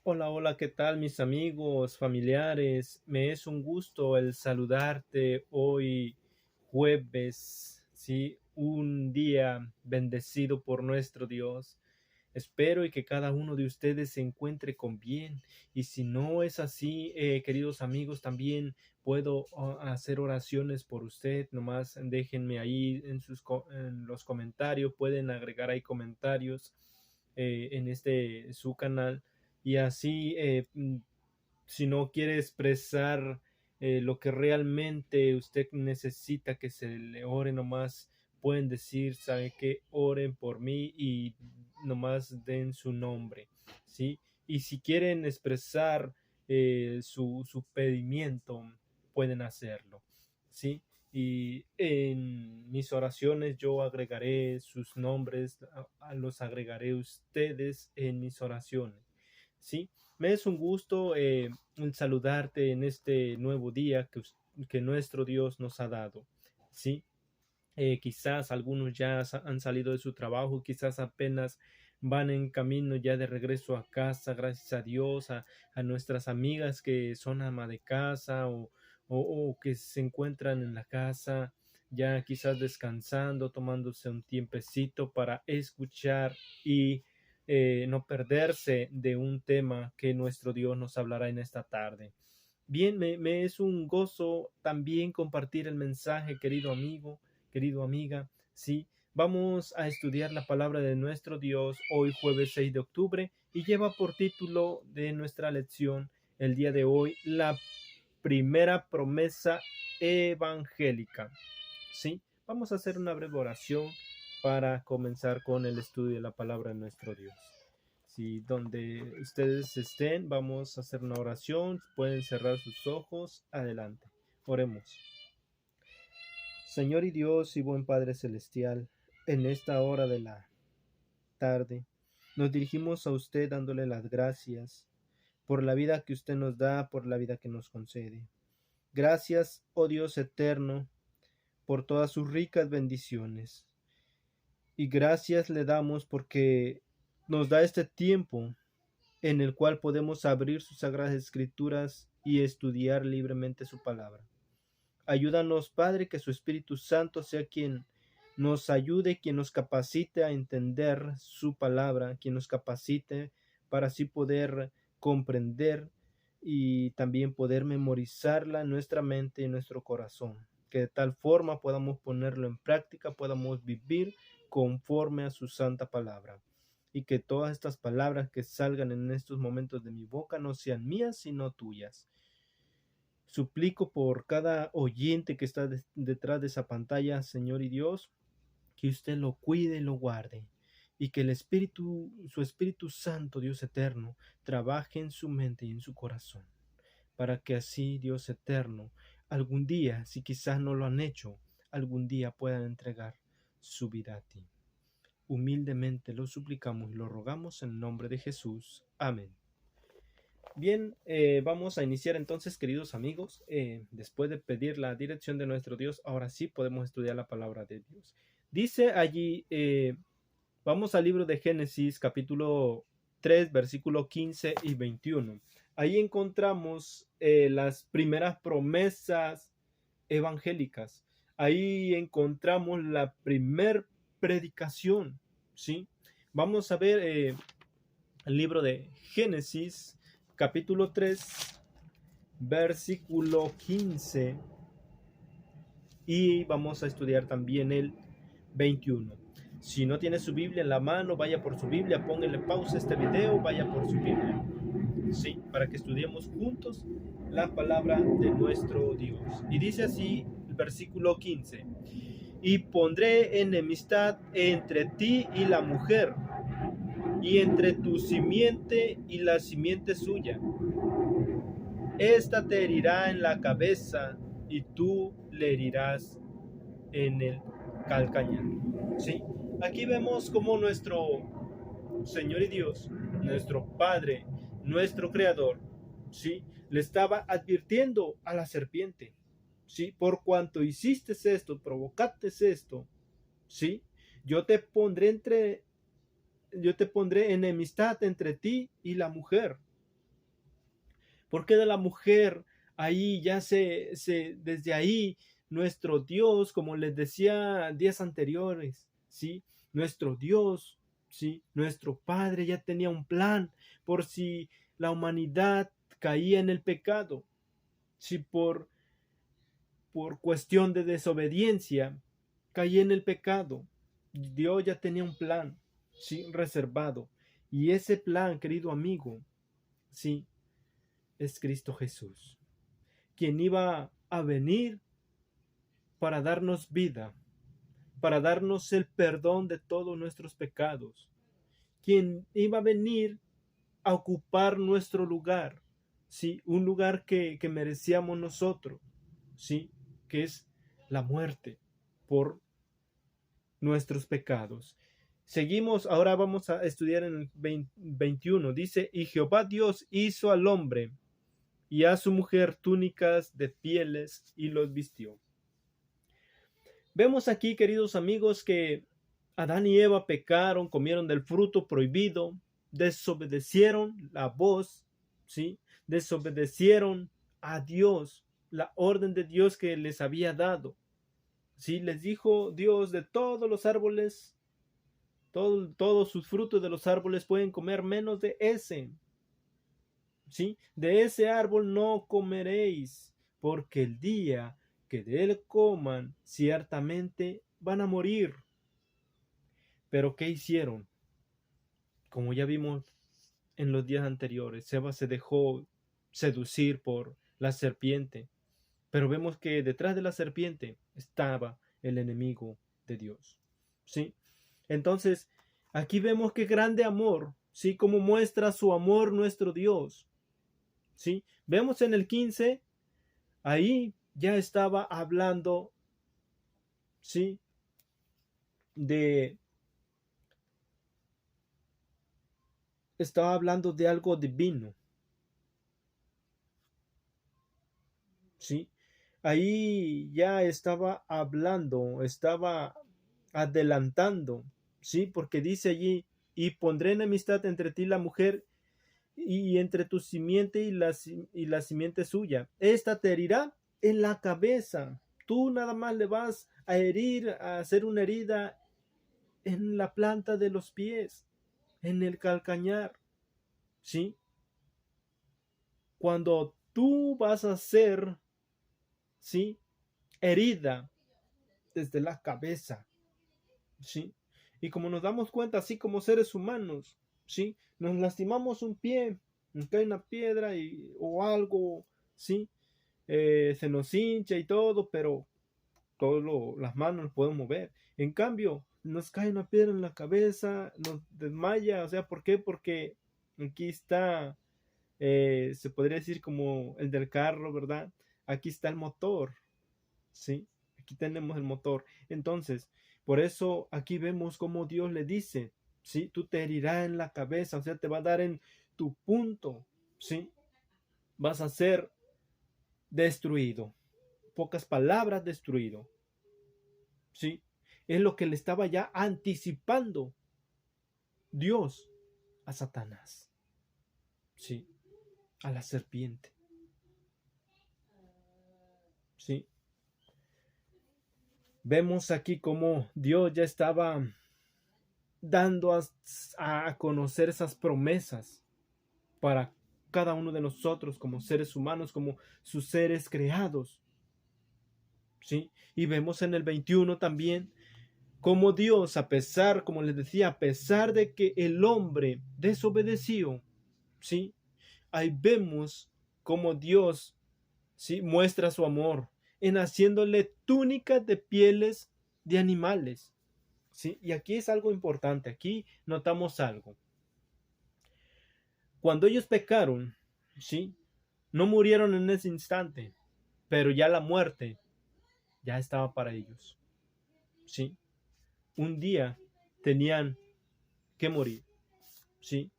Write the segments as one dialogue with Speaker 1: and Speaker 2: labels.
Speaker 1: Hola, hola, ¿qué tal mis amigos, familiares? Me es un gusto el saludarte hoy jueves, ¿sí? Un día bendecido por nuestro Dios. Espero y que cada uno de ustedes se encuentre con bien. Y si no es así, queridos amigos, también puedo hacer oraciones por usted. Nomás déjenme ahí en los comentarios. Pueden agregar ahí comentarios en su canal. Y así, si no quiere expresar lo que realmente usted necesita que se le ore, nomás pueden decir, ¿sabe qué? Oren por mí y nomás den su nombre, ¿sí? Y si quieren expresar su pedimiento, pueden hacerlo, ¿sí? Y en mis oraciones yo agregaré sus nombres, los agregaré ustedes en mis oraciones, ¿sí? Me es un gusto saludarte en este nuevo día que nuestro Dios nos ha dado, ¿sí? Quizás algunos ya han salido de su trabajo, quizás apenas van en camino ya de regreso a casa, gracias a Dios, a nuestras amigas que son ama de casa o que se encuentran en la casa, ya quizás descansando, tomándose un tiempecito para escuchar y no perderse de un tema que nuestro Dios nos hablará en esta tarde. Bien, me es un gozo también compartir el mensaje, querido amigo, querido amiga. Sí, vamos a estudiar la palabra de nuestro Dios hoy jueves 6 de octubre y lleva por título de nuestra lección el día de hoy la primera promesa evangélica. Sí, vamos a hacer una breve oración para comenzar con el estudio de la palabra de nuestro Dios. Si donde ustedes estén, vamos a hacer una oración, pueden cerrar sus ojos, adelante. Oremos. Señor y Dios y buen Padre Celestial, en esta hora de la tarde, nos dirigimos a usted dándole las gracias por la vida que usted nos da, por la vida que nos concede. Gracias, oh Dios eterno, por todas sus ricas bendiciones. Y gracias le damos porque nos da este tiempo en el cual podemos abrir sus sagradas escrituras y estudiar libremente su palabra. Ayúdanos, Padre, que su Espíritu Santo sea quien nos ayude, quien nos capacite a entender su palabra, quien nos capacite para así poder comprender y también poder memorizarla en nuestra mente y en nuestro corazón. Que de tal forma podamos ponerlo en práctica, podamos vivir conforme a su santa palabra. Y que todas estas palabras que salgan en estos momentos de mi boca no sean mías, sino tuyas. Suplico por cada oyente que está detrás de esa pantalla, Señor y Dios, que usted lo cuide y lo guarde, y que el Espíritu, su Espíritu Santo, Dios eterno, trabaje en su mente y en su corazón, para que así, Dios eterno, algún día, si quizás no lo han hecho, algún día puedan entregar su vida a ti. Humildemente lo suplicamos y lo rogamos en nombre de Jesús. Amén. Bien, vamos a iniciar entonces, queridos amigos. Después de pedir la dirección de nuestro Dios, ahora sí podemos estudiar la palabra de Dios. Dice allí, vamos al libro de Génesis, capítulo 3, versículo 15 y 21. Ahí encontramos las primeras promesas evangélicas. Ahí encontramos la primer predicación, ¿sí? Vamos a ver el libro de Génesis, capítulo 3, versículo 15, y vamos a estudiar también el 21. Si no tiene su Biblia en la mano, vaya por su Biblia, póngale pausa a este video, vaya por su Biblia, sí, para que estudiemos juntos la palabra de nuestro Dios. Y dice así el versículo 15: y pondré enemistad entre ti y la mujer, y entre tu simiente y la simiente suya. Esta te herirá en la cabeza y tú le herirás en el calcañar. ¿Sí? Aquí vemos como nuestro Señor y Dios, nuestro Padre, nuestro Creador, ¿sí? Le estaba advirtiendo a la serpiente, ¿sí? Por cuanto hiciste esto, provocaste esto, ¿sí? Yo te pondré yo te pondré enemistad entre ti y la mujer, ¿Por qué de la mujer? Ahí ya desde ahí, nuestro Dios, como les decía días anteriores, ¿sí? Nuestro Dios, ¿sí? Nuestro Padre ya tenía un plan por si la humanidad caía en el pecado, si por cuestión de desobediencia caía en el pecado. Dios ya tenía un plan, sí, reservado. Y ese plan, querido amigo, sí, es Cristo Jesús, quien iba a venir para darnos vida, para darnos el perdón de todos nuestros pecados, quien iba a venir a ocupar nuestro lugar, sí, un lugar que merecíamos nosotros, sí, que es la muerte por nuestros pecados. Seguimos, ahora vamos a estudiar en el 21. Dice, y Jehová Dios hizo al hombre y a su mujer túnicas de pieles y los vistió. Vemos aquí, queridos amigos, que Adán y Eva pecaron, comieron del fruto prohibido, desobedecieron la voz, ¿sí? Desobedecieron a Dios, la orden de Dios que les había dado. ¿Sí? Les dijo Dios, de todos los árboles, todos sus frutos de los árboles pueden comer menos de ese. ¿Sí? De ese árbol no comeréis, porque el día que de él coman, ciertamente van a morir. Pero ¿qué hicieron? Como ya vimos en los días anteriores, Eva se dejó seducir por la serpiente. Pero vemos que detrás de la serpiente estaba el enemigo de Dios. ¿Sí? Entonces, aquí vemos que grande amor, ¿sí? Como muestra su amor nuestro Dios. ¿Sí? Vemos en el 15, ahí ya estaba hablando, ¿sí? Estaba hablando de algo divino. ¿Sí? Ahí ya estaba hablando, estaba adelantando, ¿sí? Porque dice allí, y pondré enemistad entre ti y la mujer, y entre tu simiente y la simiente suya. Esta te herirá en la cabeza. Tú nada más le vas a herir, a hacer una herida en la planta de los pies, en el calcañar, ¿sí? Cuando tú vas a ser, ¿sí? Herida desde la cabeza, ¿sí? Y como nos damos cuenta, así como seres humanos, ¿sí? Nos lastimamos un pie, nos cae una piedra o algo, ¿sí? Se nos hincha y todo, pero las manos las podemos mover. En cambio, nos cae una piedra en la cabeza, nos desmaya, o sea, ¿por qué? Porque aquí está, se podría decir como el del carro, ¿verdad? Aquí está el motor, ¿sí? Aquí tenemos el motor. Entonces, por eso aquí vemos como Dios le dice, ¿sí? Tú te herirás en la cabeza, o sea, te va a dar en tu punto, ¿sí? Vas a ser destruido. Pocas palabras, destruido. ¿Sí? Es lo que le estaba ya anticipando Dios a Satanás. ¿Sí? A la serpiente. ¿Sí? Vemos aquí cómo Dios ya estaba dando a conocer esas promesas para cada uno de nosotros como seres humanos, como sus seres creados. ¿Sí? Y vemos en el 21 también cómo Dios, a pesar, como les decía, a pesar de que el hombre desobedeció, ¿sí? Ahí vemos cómo Dios, ¿sí? Muestra su amor en haciéndole túnicas de pieles de animales, ¿sí? Y aquí es algo importante, aquí notamos algo. Cuando ellos pecaron, ¿sí? No murieron en ese instante, pero ya la muerte ya estaba para ellos, ¿sí? Un día tenían que morir, ¿sí?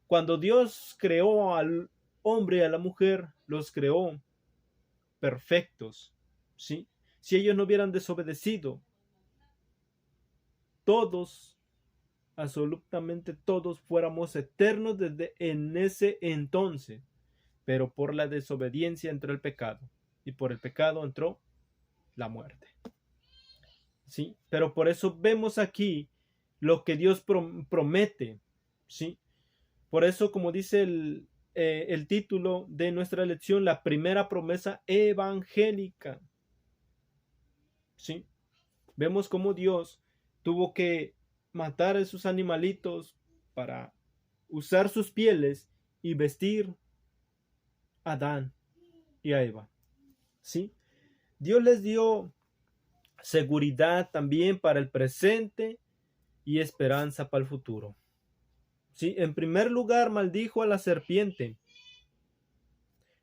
Speaker 1: Cuando Dios creó al hombre y a la mujer, los creó perfectos, ¿sí? Si ellos no hubieran desobedecido, todos, absolutamente todos, fuéramos eternos desde en ese entonces. pero por la desobediencia entró el pecado, y por el pecado entró la muerte. ¿Sí? Pero por eso vemos aquí lo que Dios promete, ¿sí? Por eso, como dice el título de nuestra lección, la primera promesa evangélica, ¿sí? Vemos cómo Dios tuvo que matar a esos animalitos para usar sus pieles y vestir a Adán y a Eva, ¿sí? Dios les dio seguridad también para el presente y esperanza para el futuro. ¿Sí? En primer lugar, maldijo a la serpiente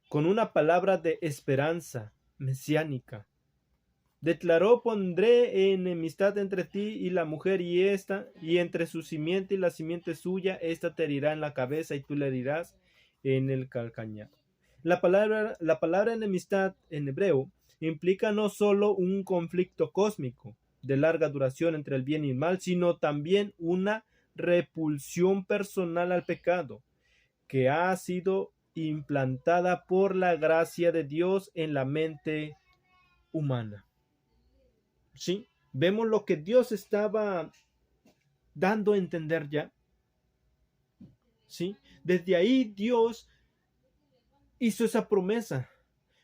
Speaker 1: con una palabra de esperanza mesiánica. Declaró: pondré enemistad entre ti y la mujer y entre su simiente y la simiente suya, esta te herirá en la cabeza y tú le herirás en el calcañar. La palabra enemistad en hebreo implica no solo un conflicto cósmico de larga duración entre el bien y el mal, sino también una repulsión personal al pecado que ha sido implantada por la gracia de Dios en la mente humana. ¿Sí? Vemos lo que Dios estaba dando a entender ya. ¿Sí? Desde ahí Dios hizo esa promesa.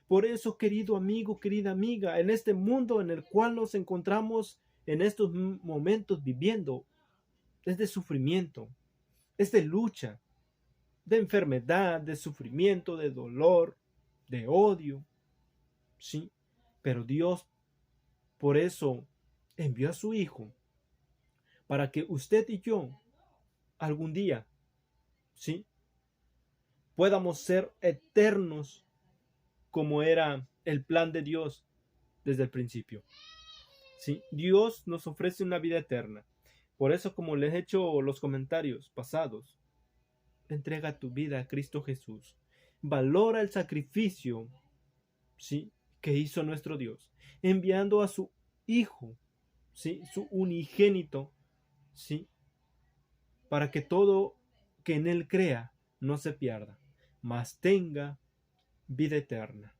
Speaker 1: Por eso, querido amigo, querida amiga, en este mundo en el cual nos encontramos en estos momentos viviendo, es de sufrimiento, es de lucha, de enfermedad, de sufrimiento, de dolor, de odio, ¿sí? Pero Dios, por eso, envió a su Hijo para que usted y yo algún día, ¿sí?, podamos ser eternos como era el plan de Dios desde el principio. ¿Sí? Dios nos ofrece una vida eterna. Por eso, como les he hecho los comentarios pasados, entrega tu vida a Cristo Jesús. Valora el sacrificio, ¿sí?, que hizo nuestro Dios, enviando a su Hijo, ¿sí?, su unigénito, ¿sí?, para que todo que en Él crea no se pierda, mas tenga vida eterna.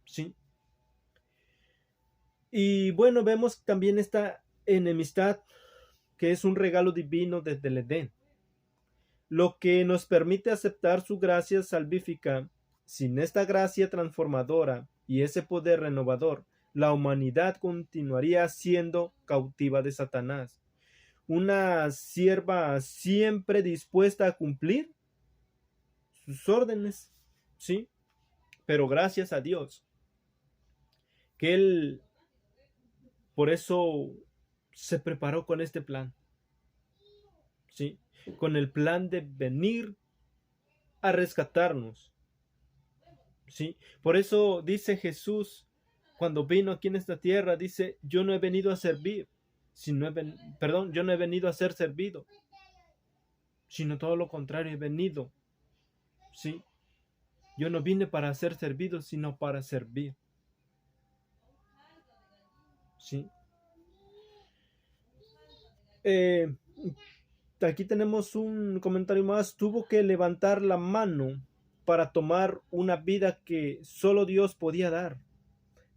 Speaker 1: ¿Sí? Y bueno, vemos también esta enemistad que es un regalo divino desde el Edén, lo que nos permite aceptar su gracia salvífica. Sin esta gracia transformadora y ese poder renovador, la humanidad continuaría siendo cautiva de Satanás, una sierva siempre dispuesta a cumplir sus órdenes, ¿sí? Pero gracias a Dios, que Él por eso se preparó con este plan, ¿sí? Con el plan de venir a rescatarnos, ¿sí? Por eso dice Jesús, cuando vino aquí en esta tierra, dice: yo no he venido a servir, yo no he venido a ser servido, sino todo lo contrario, he venido, ¿sí? Yo no vine para ser servido, sino para servir, ¿sí? Aquí tenemos un comentario más. Tuvo que levantar la mano para tomar una vida que solo Dios podía dar,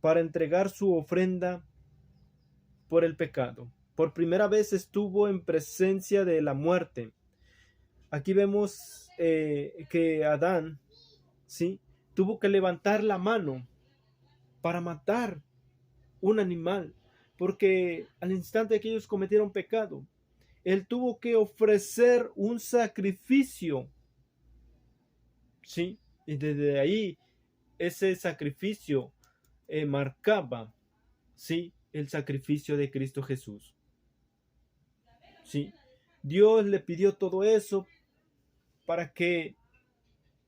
Speaker 1: para entregar su ofrenda por el pecado. Por primera vez estuvo en presencia de la muerte. Aquí vemos que Adán, ¿sí?, tuvo que levantar la mano para matar un animal, porque al instante que ellos cometieron pecado, Él tuvo que ofrecer un sacrificio, ¿sí? Y desde ahí, ese sacrificio marcaba, ¿sí?, el sacrificio de Cristo Jesús, ¿sí? Dios le pidió todo eso para que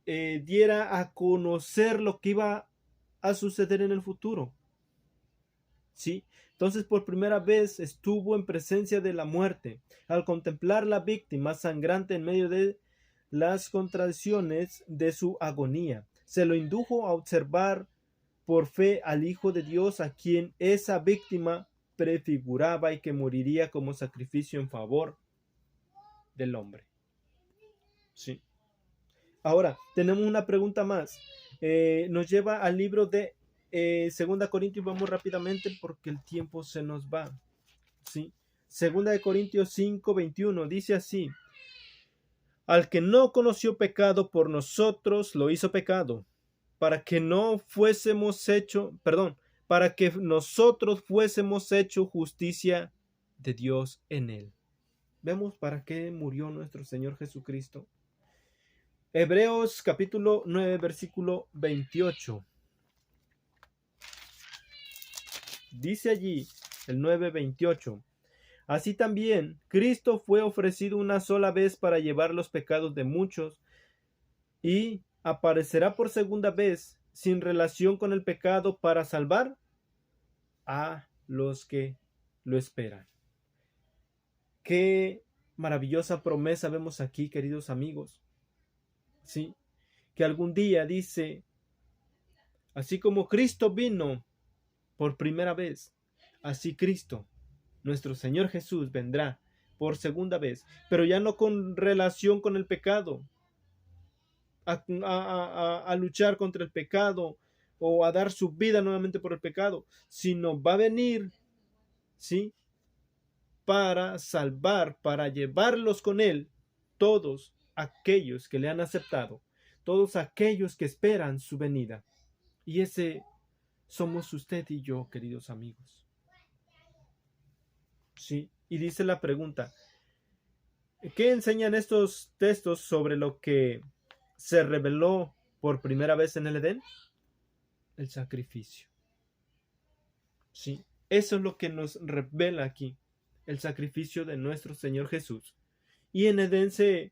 Speaker 1: diera a conocer lo que iba a suceder en el futuro, ¿sí? Entonces, por primera vez estuvo en presencia de la muerte. Al contemplar la víctima sangrante en medio de las contradicciones de su agonía, se lo indujo a observar por fe al Hijo de Dios, a quien esa víctima prefiguraba y que moriría como sacrificio en favor del hombre. Sí. Ahora, tenemos una pregunta más. Nos lleva al libro de 2 Corintios. Vamos rápidamente porque el tiempo se nos va. ¿Sí? 2 Corintios 5:21 dice así: al que no conoció pecado, por nosotros lo hizo pecado, para que no fuésemos hecho, perdón, para que nosotros fuésemos hecho justicia de Dios en él. ¿Vemos para qué murió nuestro Señor Jesucristo? Hebreos capítulo 9, versículo 28. Dice allí el 9:28. Así también, Cristo fue ofrecido una sola vez para llevar los pecados de muchos y aparecerá por segunda vez sin relación con el pecado para salvar a los que lo esperan. Qué maravillosa promesa vemos aquí, queridos amigos. Sí, que algún día dice, así como Cristo vino por primera vez, así Cristo, nuestro Señor Jesús, vendrá por segunda vez, pero ya no con relación con el pecado, a luchar contra el pecado o a dar su vida nuevamente por el pecado, sino va a venir, ¿sí?, para salvar, para llevarlos con él, todos aquellos que le han aceptado, todos aquellos que esperan su venida. Y ese somos usted y yo, queridos amigos. Sí, y dice la pregunta, ¿qué enseñan estos textos sobre lo que se reveló por primera vez en el Edén? El sacrificio. Sí, eso es lo que nos revela aquí, el sacrificio de nuestro Señor Jesús. Y en Edén se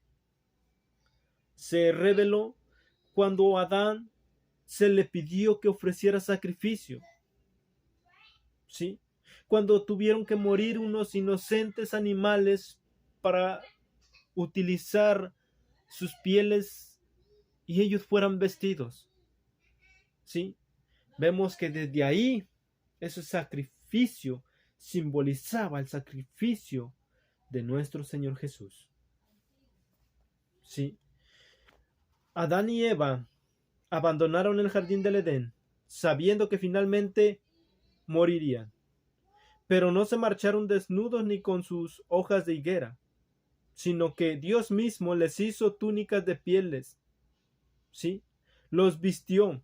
Speaker 1: reveló cuando a Adán se le pidió que ofreciera sacrificio. ¿Sí? Cuando tuvieron que morir unos inocentes animales para utilizar sus pieles y ellos fueran vestidos. ¿Sí? Vemos que desde ahí ese sacrificio simbolizaba el sacrificio de nuestro Señor Jesús. ¿Sí? Adán y Eva abandonaron el jardín del Edén, sabiendo que finalmente morirían. Pero no se marcharon desnudos ni con sus hojas de higuera, sino que Dios mismo les hizo túnicas de pieles. ¿Sí? Los vistió.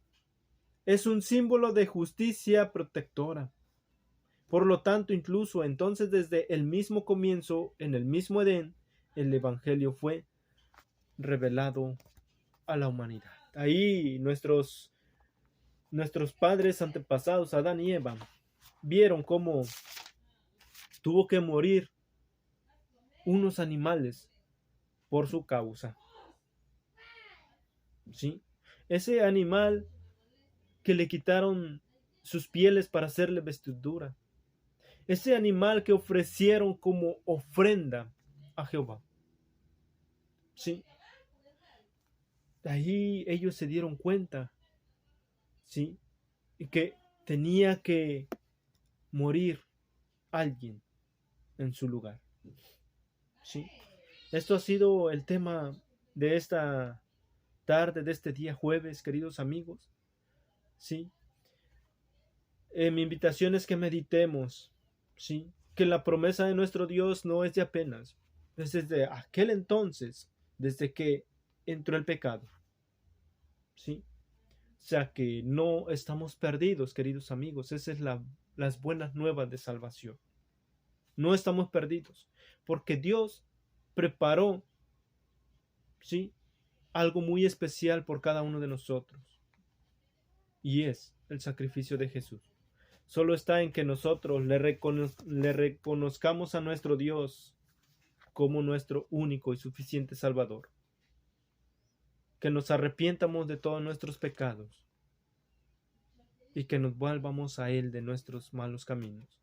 Speaker 1: Es un símbolo de justicia protectora. Por lo tanto, incluso entonces desde el mismo comienzo, en el mismo Edén, el Evangelio fue revelado a la humanidad. Ahí nuestros padres antepasados, Adán y Eva, vieron cómo tuvo que morir unos animales por su causa. ¿Sí? Ese animal que le quitaron sus pieles para hacerle vestidura. Ese animal que ofrecieron como ofrenda a Jehová. ¿Sí? Ahí ellos se dieron cuenta, ¿sí?, y que tenía que morir alguien en su lugar. ¿Sí? Esto ha sido el tema de esta tarde, de este día jueves, queridos amigos. ¿Sí? Mi invitación es que meditemos, ¿sí?, que la promesa de nuestro Dios no es de apenas, es desde aquel entonces, desde que entró el pecado. ¿Sí? O sea que no estamos perdidos, queridos amigos. Esas es las buenas nuevas de salvación. No estamos perdidos, porque Dios preparó, ¿sí?, algo muy especial por cada uno de nosotros. Y es el sacrificio de Jesús. Solo está en que nosotros le reconozcamos a nuestro Dios como nuestro único y suficiente Salvador. Que nos arrepientamos de todos nuestros pecados y que nos volvamos a Él de nuestros malos caminos.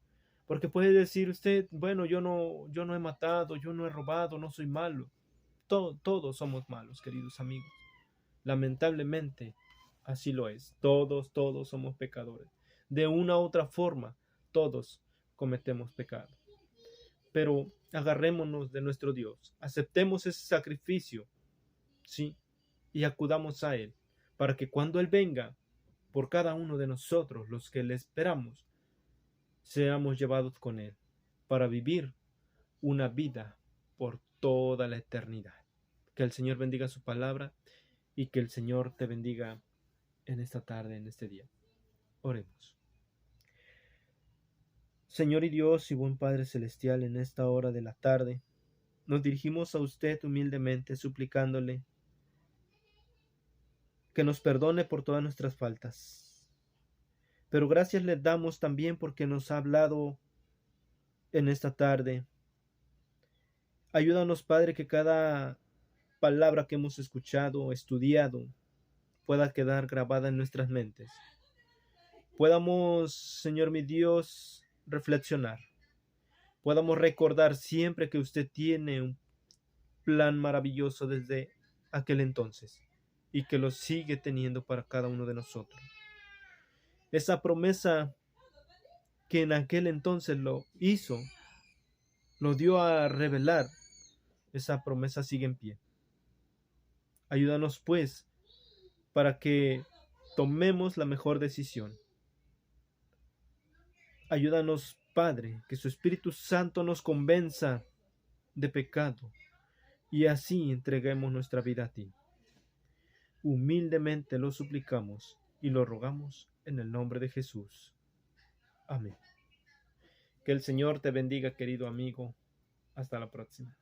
Speaker 1: Porque puede decir usted, bueno, yo no he matado, yo no he robado, no soy malo. Todos somos malos, queridos amigos. Lamentablemente, así lo es. Todos somos pecadores. De una u otra forma, todos cometemos pecado. Pero agarrémonos de nuestro Dios. Aceptemos ese sacrificio, ¿sí?, y acudamos a Él, para que cuando Él venga por cada uno de nosotros, los que le esperamos, seamos llevados con Él, para vivir una vida por toda la eternidad. Que el Señor bendiga su palabra y que el Señor te bendiga en esta tarde, en este día. Oremos. Señor y Dios y buen Padre Celestial, en esta hora de la tarde, nos dirigimos a usted humildemente, suplicándole que nos perdone por todas nuestras faltas. Pero gracias le damos también porque nos ha hablado en esta tarde. Ayúdanos, Padre, que cada palabra que hemos escuchado, estudiado, pueda quedar grabada en nuestras mentes. Podamos, Señor mi Dios, reflexionar. Podamos recordar siempre que usted tiene un plan maravilloso desde aquel entonces y que lo sigue teniendo para cada uno de nosotros. Esa promesa que en aquel entonces lo hizo, lo dio a revelar, esa promesa sigue en pie. Ayúdanos pues para que tomemos la mejor decisión. Ayúdanos, Padre, que su Espíritu Santo nos convenza de pecado y así entreguemos nuestra vida a ti. Humildemente lo suplicamos y lo rogamos en el nombre de Jesús. Amén. Que el Señor te bendiga, querido amigo. Hasta la próxima.